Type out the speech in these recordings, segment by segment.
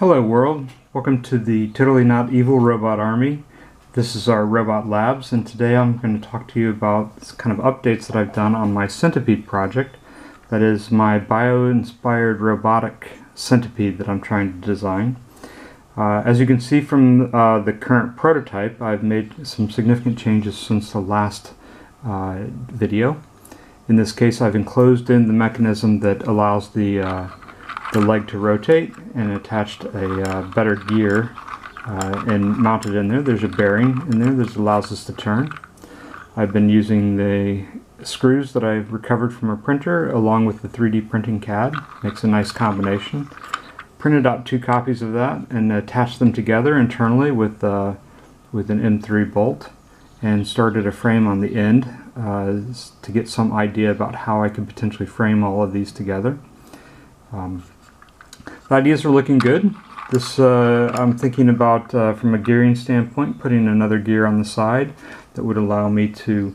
Hello world, welcome to the Totally Not Evil Robot Army. This is our Robot Labs, and today I'm going to talk to you about kind of updates that I've done on my Centipede project. That is my bio-inspired robotic centipede that I'm trying to design. As you can see from the current prototype, I've made some significant changes since the last video. In this case, I've enclosed in the mechanism that allows the leg to rotate and attached a better gear and mounted in there. There's a bearing in there that allows us to turn. I've been using the screws that I've recovered from a printer along with the 3D printing CAD. Makes a nice combination. Printed out 2 copies of that and attached them together internally with an M3 bolt and started a frame on the end to get some idea about how I could potentially frame all of these together. The ideas are looking good. This I'm thinking about from a gearing standpoint, putting another gear on the side that would allow me to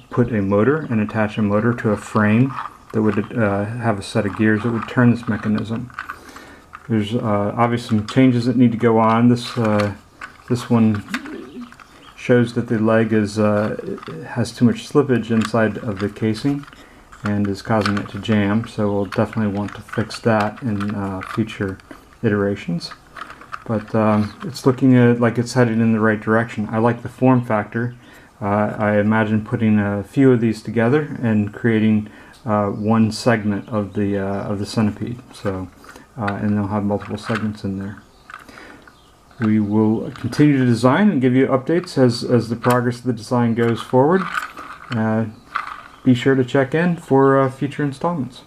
put a motor and attach a motor to a frame that would have a set of gears that would turn this mechanism. There's obviously some changes that need to go on. This one shows that the leg has too much slippage inside of the casing and is causing it to jam, so we'll definitely want to fix that in future iterations. But it's looking like it's headed in the right direction. I like the form factor. I imagine putting a few of these together and creating one segment of the centipede. So, and they'll have multiple segments in there. We will continue to design and give you updates as the progress of the design goes forward. Be sure to check in for future installments.